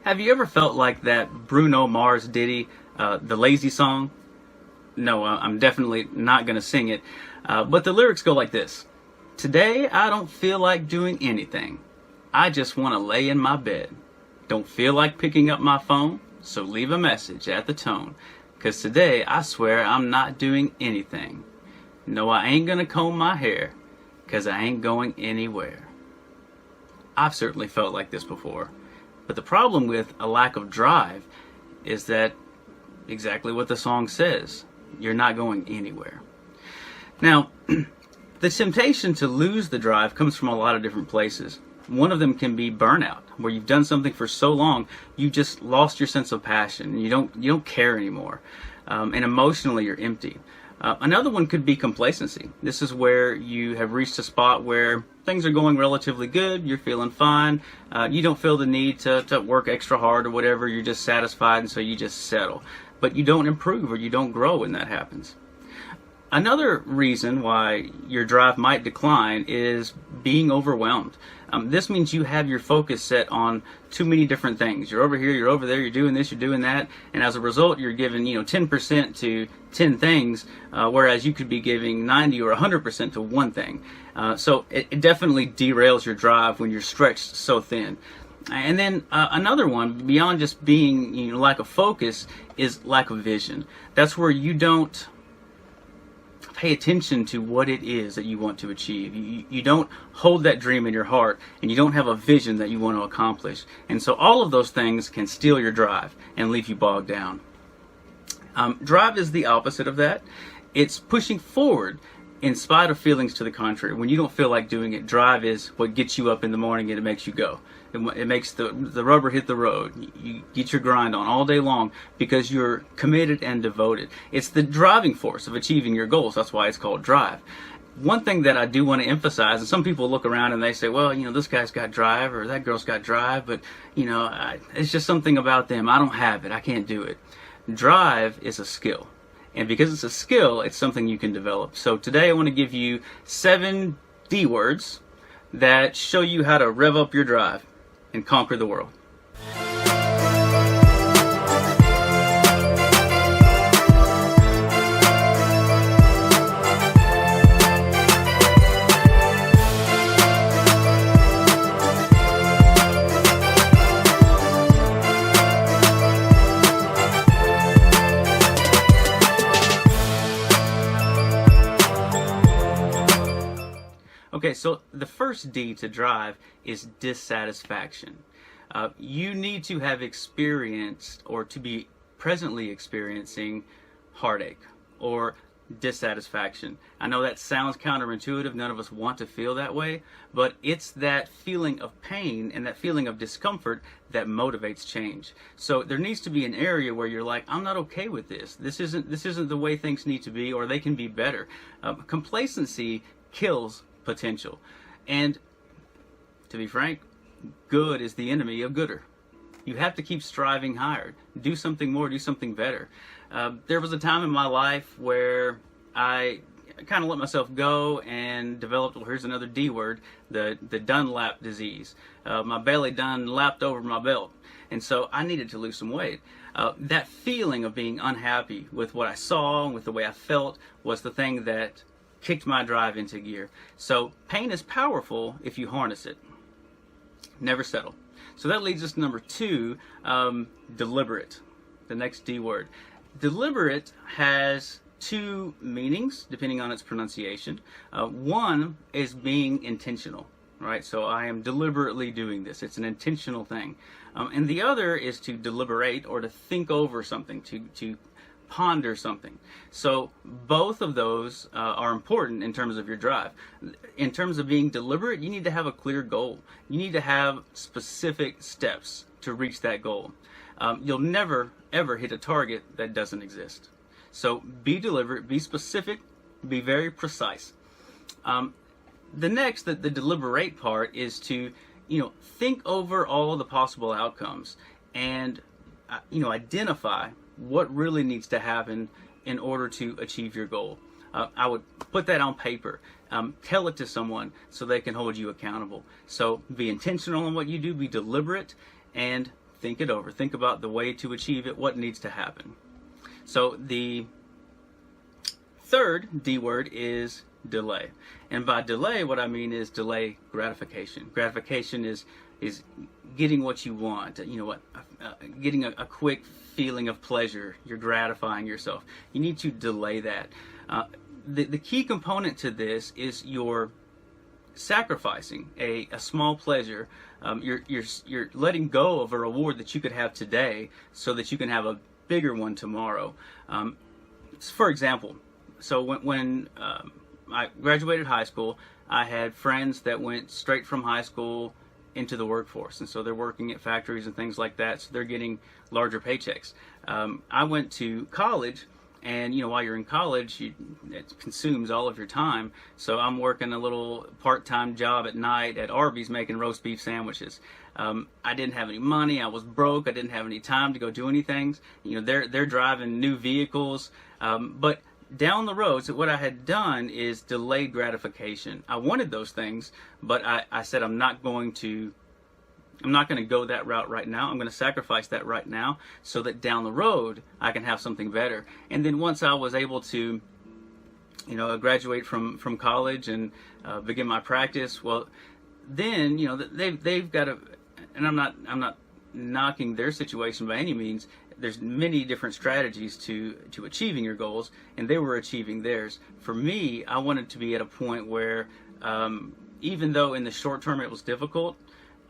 Have you ever felt like that Bruno Mars ditty, the Lazy Song? No, I'm definitely not going to sing it. But the lyrics go like this. Today I don't feel like doing anything. I just want to lay in my bed. Don't feel like picking up my phone, so leave a message at the tone. 'Cause today I swear I'm not doing anything. No, I ain't going to comb my hair, 'cause I ain't going anywhere. I've certainly felt like this before. But the problem with a lack of drive is that exactly what the song says. You're not going anywhere. Now, the temptation to lose the drive comes from a lot of different places. One of them can be burnout, where you've done something for so long, you just lost your sense of passion. You don't care anymore. And emotionally, you're empty. Another one could be complacency. This is where you have reached a spot where things are going relatively good, you're feeling fine, you don't feel the need to work extra hard or whatever, you're just satisfied and so you just settle. But you don't improve or you don't grow when that happens. Another reason why your drive might decline is being overwhelmed. This means you have your focus set on too many different things. You're over here, you're over there, you're doing this, you're doing that, and as a result, you're giving 10% to 10 things, whereas you could be giving 90 or 100% to one thing. So it definitely derails your drive when you're stretched so thin. And then another one, beyond just being lack of focus, is lack of vision. That's where you don't pay attention to what it is that you want to achieve. You don't hold that dream in your heart, and you don't have a vision that you want to accomplish. And so all of those things can steal your drive and leave you bogged down. Drive is the opposite of that. It's pushing forward in spite of feelings to the contrary. When you don't feel like doing it, drive is what gets you up in the morning and it makes you go. It makes the rubber hit the road. You get your grind on all day long because you're committed and devoted. It's the driving force of achieving your goals. That's why it's called drive. One thing that I do want to emphasize, and some people look around and they say, well, this guy's got drive or that girl's got drive, but, it's just something about them. I don't have it. I can't do it. Drive is a skill. And because it's a skill, it's something you can develop. So today I want to give you 7 D words that show you how to rev up your drive and conquer the world. Okay, so the first D to drive is dissatisfaction. You need to have experienced or to be presently experiencing heartache or dissatisfaction. I know that sounds counterintuitive. None of us want to feel that way, but it's that feeling of pain and that feeling of discomfort that motivates change. So there needs to be an area where you're like, I'm not okay with this. This isn't the way things need to be, or they can be better. Complacency kills potential. And to be frank, good is the enemy of gooder. You have to keep striving higher. Do something more, do something better. There was a time in my life where I kind of let myself go and developed, well, here's another D word, the Dunlap disease. My belly done lapped over my belt. And so I needed to lose some weight. That feeling of being unhappy with what I saw and with the way I felt was the thing that kicked my drive into gear. So pain is powerful if you harness it. Never settle. So that leads us to number 2, deliberate. The next D word. Deliberate has 2 meanings depending on its pronunciation. One is being intentional, right? So I am deliberately doing this. It's an intentional thing. And the other is to deliberate or to think over something, to ponder something. So both of those are important in terms of your drive. In terms of being deliberate, you need to have a clear goal. You need to have specific steps to reach that goal. You'll never ever hit a target that doesn't exist. So be deliberate, be specific, be very precise. The next, the deliberate part is to think over all of the possible outcomes and identify what really needs to happen in order to achieve your goal. I would put that on paper. Tell it to someone so they can hold you accountable. So be intentional in what you do, be deliberate, and think it over. Think about the way to achieve it, what needs to happen. So the third D word is delay. And by delay, what I mean is delay gratification. Gratification is getting what you want. You know what? Getting a quick feeling of pleasure. You're gratifying yourself. You need to delay that. The key component to this is you're sacrificing a small pleasure. You're letting go of a reward that you could have today so that you can have a bigger one tomorrow. For example, so when I graduated high school, I had friends that went straight from high school into the workforce, and so they're working at factories and things like that, so they're getting larger paychecks. I went to college, and while you're in college, it consumes all of your time. So I'm working a little part-time job at night at Arby's making roast beef sandwiches. I didn't have any money. I was broke. I didn't have any time to go do anything. They're driving new vehicles, but down the road, so what I had done is delayed gratification. I wanted those things, but I said I'm not going to go that route right now. I'm going to sacrifice that right now so that down the road I can have something better. And then once I was able to, graduate from college and begin my practice, well, then they've got a, and I'm not knocking their situation by any means. There's many different strategies to achieving your goals, and they were achieving theirs. For me, I wanted to be at a point where, even though in the short term it was difficult,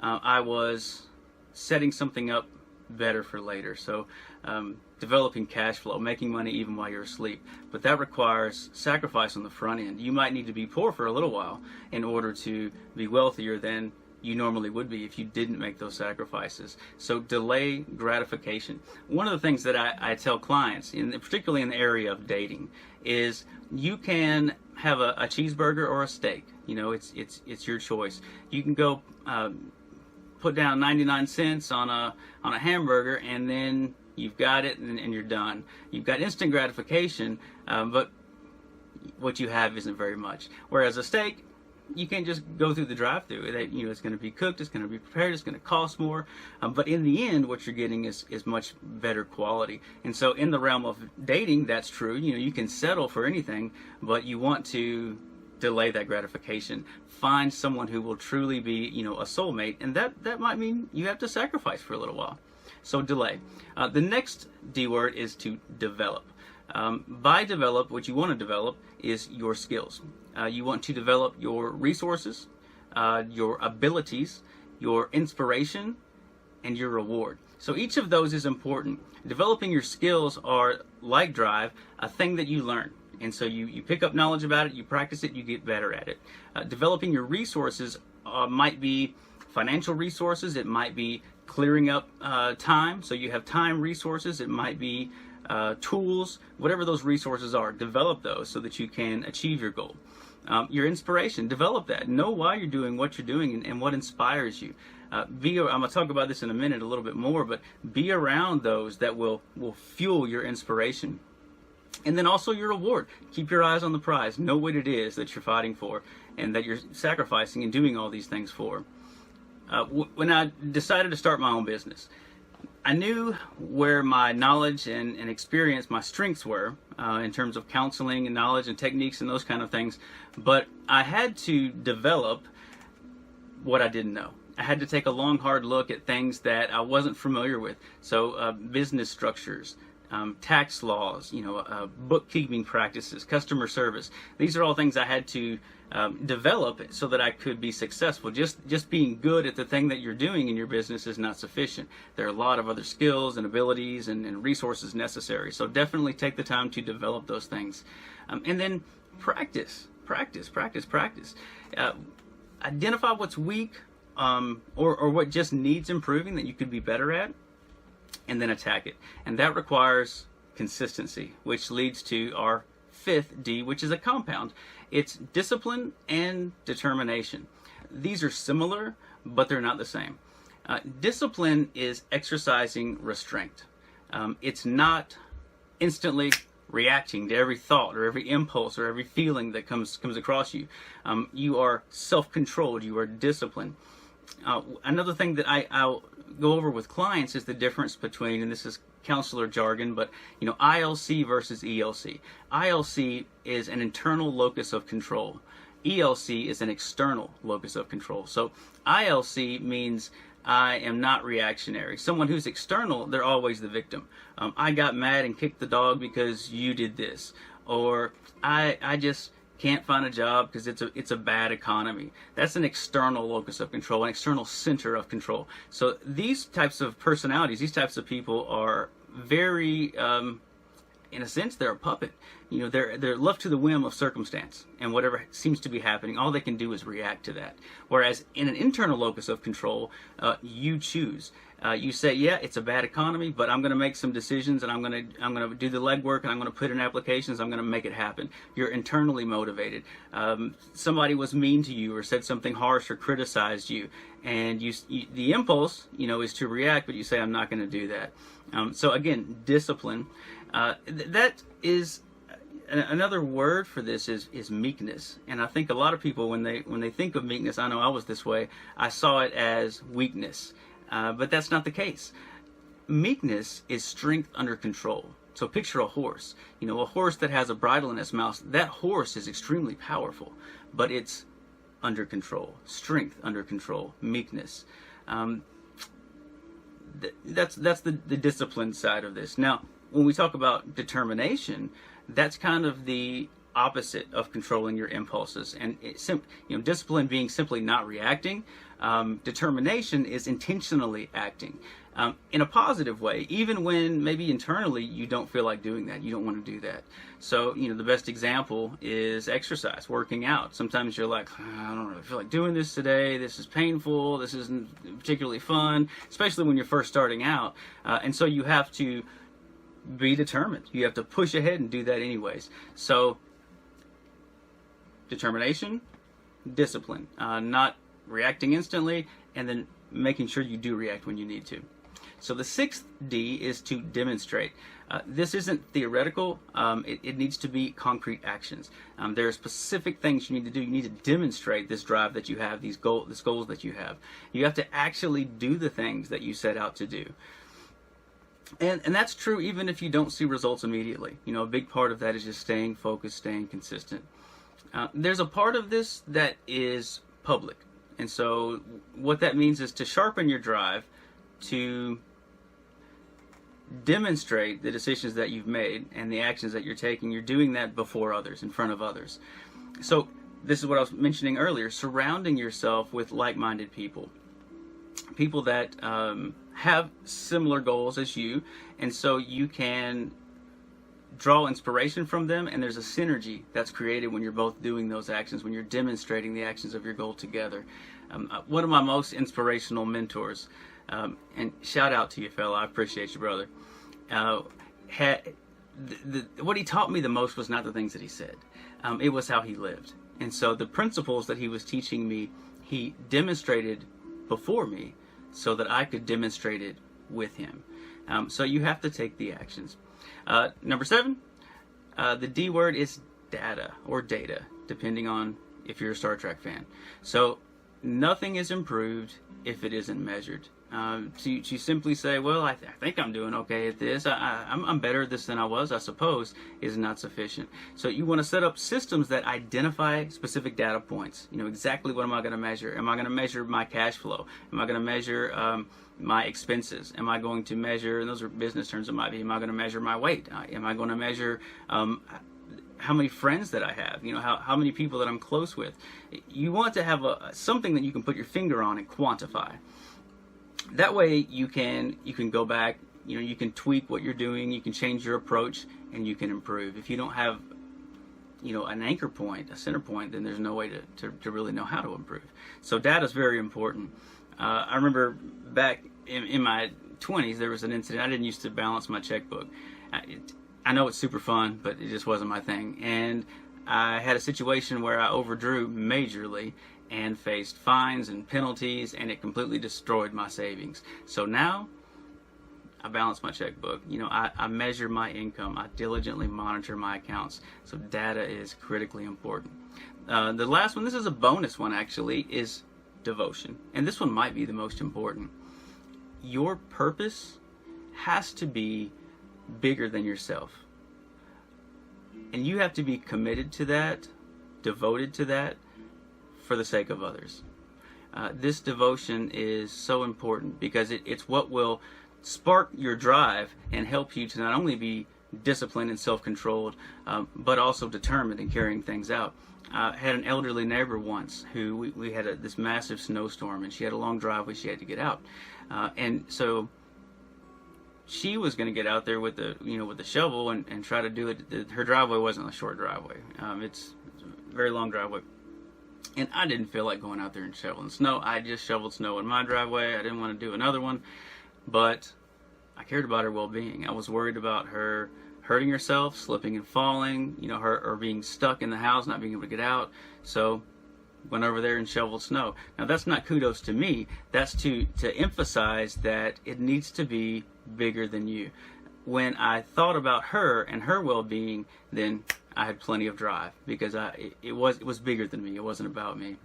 I was setting something up better for later. So developing cash flow, making money even while you're asleep. But that requires sacrifice on the front end. You might need to be poor for a little while in order to be wealthier than you normally would be if you didn't make those sacrifices. So delay gratification. One of the things that I tell clients, particularly in the area of dating, is you can have a cheeseburger or a steak. It's your choice. You can go put down 99 cents on a hamburger, and then you've got it and you're done. You've got instant gratification, but what you have isn't very much. Whereas a steak, you can't just go through the drive-thru. It's going to be cooked, it's going to be prepared, it's going to cost more, but in the end, what you're getting is much better quality. And so, in the realm of dating, that's true. You can settle for anything, but you want to delay that gratification. Find someone who will truly be, a soulmate, and that might mean you have to sacrifice for a little while. So delay. The next D word is to develop. By develop, what you want to develop is your skills. You want to develop your resources, your abilities, your inspiration, and your reward. So each of those is important. Developing your skills are, like drive, a thing that you learn. And so you pick up knowledge about it, you practice it, you get better at it. Developing your resources might be financial resources. It might be clearing up time. So you have time resources. It might be tools, whatever those resources are. Develop those so that you can achieve your goal. Your inspiration, develop that. Know why you're doing what you're doing and what inspires you. I'm going to talk about this in a minute a little bit more, but be around those that will fuel your inspiration. And then also your reward. Keep your eyes on the prize. Know what it is that you're fighting for and that you're sacrificing and doing all these things for. When I decided to start my own business, I knew where my knowledge and experience, my strengths were in terms of counseling and knowledge and techniques and those kind of things, but I had to develop what I didn't know. I had to take a long, hard look at things that I wasn't familiar with. So business structures, tax laws, bookkeeping practices, customer service. These are all things I had to develop so that I could be successful. Just being good at the thing that you're doing in your business is not sufficient. There are a lot of other skills and abilities and resources necessary. So definitely take the time to develop those things. And then practice. Identify what's weak or what just needs improving that you could be better at, and then attack it. And that requires consistency, which leads to our fifth D, which is a compound. It's discipline and determination. These are similar, but they're not the same. Discipline is exercising restraint. It's not instantly reacting to every thought or every impulse or every feeling that comes across you. You are self-controlled. You are disciplined. Another thing that I'll go over with clients is the difference between, and this is counselor jargon, but ILC versus ELC. ILC is an internal locus of control. ELC is an external locus of control. So ILC means I am not reactionary. Someone who's external, they're always the victim. I got mad and kicked the dog because you did this, or I just can't find a job because it's a bad economy. That's an external locus of control, an external center of control. So these types of personalities, these types of people are very, in a sense, they're a puppet. They're left to the whim of circumstance and whatever seems to be happening. All they can do is react to that. Whereas in an internal locus of control, you choose. You say, yeah, it's a bad economy, but I'm going to make some decisions, and I'm going to do the legwork, and I'm going to put in applications. I'm going to make it happen. You're internally motivated. Somebody was mean to you or said something harsh or criticized you, and the impulse, is to react, but you say, I'm not going to do that. So again, discipline. That is another word for this is meekness. And I think a lot of people, when they think of meekness, I know I was this way, I saw it as weakness. But that's not the case. Meekness is strength under control. So picture a horse. A horse that has a bridle in its mouth. That horse is extremely powerful, but it's under control. Strength under control. Meekness. That's the discipline side of this. Now, when we talk about determination, that's kind of the opposite of controlling your impulses. And discipline being simply not reacting. Determination is intentionally acting in a positive way, even when maybe internally you don't feel like doing that. You don't want to do that. So, the best example is exercise, working out. Sometimes you're like, I don't really feel like doing this today. This is painful. This isn't particularly fun, especially when you're first starting out. And so you have to be determined. You have to push ahead and do that anyways. So, determination, discipline, not reacting instantly, and then making sure you do react when you need to. So the sixth D is to demonstrate. This isn't theoretical. It needs to be concrete actions. There are specific things you need to do. You need to demonstrate this drive that you have, these goals that you have. You have to actually do the things that you set out to do. And that's true even if you don't see results immediately. A big part of that is just staying focused, staying consistent. There's a part of this that is public. And so what that means is to sharpen your drive, to demonstrate the decisions that you've made and the actions that you're taking. You're doing that before others, in front of others. So this is what I was mentioning earlier, surrounding yourself with like-minded people. People that have similar goals as you, and so you can draw inspiration from them, and there's a synergy that's created when you're both doing those actions, when you're demonstrating the actions of your goal together. One of my most inspirational mentors, and shout out to you, fella, I appreciate you, brother, what he taught me the most was not the things that he said. It was how he lived. And so the principles that he was teaching me, he demonstrated before me so that I could demonstrate it with him. So you have to take the actions. Number 7, the D word is data or data, depending on if you're a Star Trek fan. So nothing is improved if it isn't measured. To simply say, well, I think I'm doing okay at this, I'm better at this than I was, I suppose, is not sufficient. So you want to set up systems that identify specific data points. Exactly what am I going to measure? Am I going to measure my cash flow? Am I going to measure my expenses? Am I going to measure, and those are business terms it might be, am I going to measure my weight? Am I going to measure how many friends that I have? How many people that I'm close with? You want to have something that you can put your finger on and quantify. That way you can go back, you can tweak what you're doing, you can change your approach, and you can improve. If you don't have, an anchor point, a center point, then there's no way to really know how to improve. So data is very important. I remember back in my 20s, there was an incident. I didn't used to balance my checkbook. I know it's super fun, but it just wasn't my thing. And I had a situation where I overdrew majorly and faced fines and penalties, and it completely destroyed my savings. So now I balance my checkbook. I measure my income. I diligently monitor my accounts. So data is critically important. The last one, this is a bonus one actually, is devotion. And this one might be the most important. Your purpose has to be bigger than yourself. And you have to be committed to that, devoted to that, for the sake of others. This devotion is so important because it's what will spark your drive and help you to not only be disciplined and self-controlled, but also determined in carrying things out. I had an elderly neighbor once who we had this massive snowstorm, and she had a long driveway she had to get out, and so she was going to get out there with the shovel and try to do it. Her driveway wasn't a short driveway; it's a very long driveway. And I didn't feel like going out there and shoveling snow. I just shoveled snow in my driveway. I didn't want to do another one, but I cared about her well-being. I was worried about her hurting herself, slipping and falling, or being stuck in the house, not being able to get out. So went over there and shoveled snow. Now that's not kudos to me. That's to emphasize that it needs to be bigger than you. When I thought about her and her well-being, then I had plenty of drive because it was bigger than me. It wasn't about me.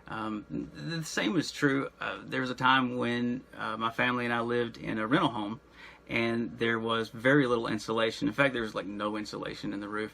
The same is true. There was a time when my family and I lived in a rental home, and there was very little insulation. In fact, there was like no insulation in the roof.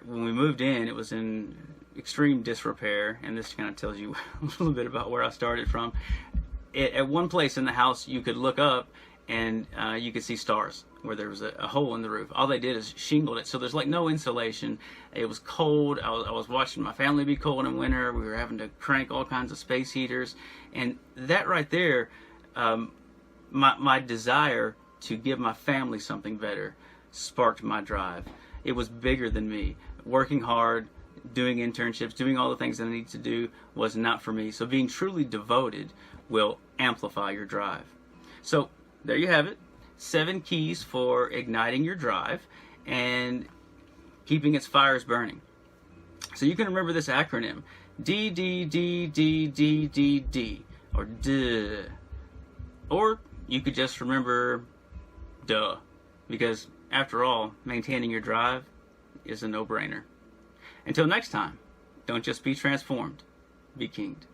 When we moved in, it was in extreme disrepair, and this kind of tells you a little bit about where I started from. At one place in the house, you could look up and you could see stars where there was a hole in the roof. All they did is shingled it, so there's like no insulation. It was cold. I was watching my family be cold in winter. We were having to crank all kinds of space heaters, and that right there, my desire to give my family something better sparked my drive. It was bigger than me. Working hard, doing internships, doing all the things that I need to do was not for me. So being truly devoted will amplify your drive. So there you have it. 7 keys for igniting your drive and keeping its fires burning. So you can remember this acronym: D, D, D, D, D, D, D, or D. Or you could just remember duh, because after all, maintaining your drive is a no-brainer. Until next time, don't just be transformed, be kinged.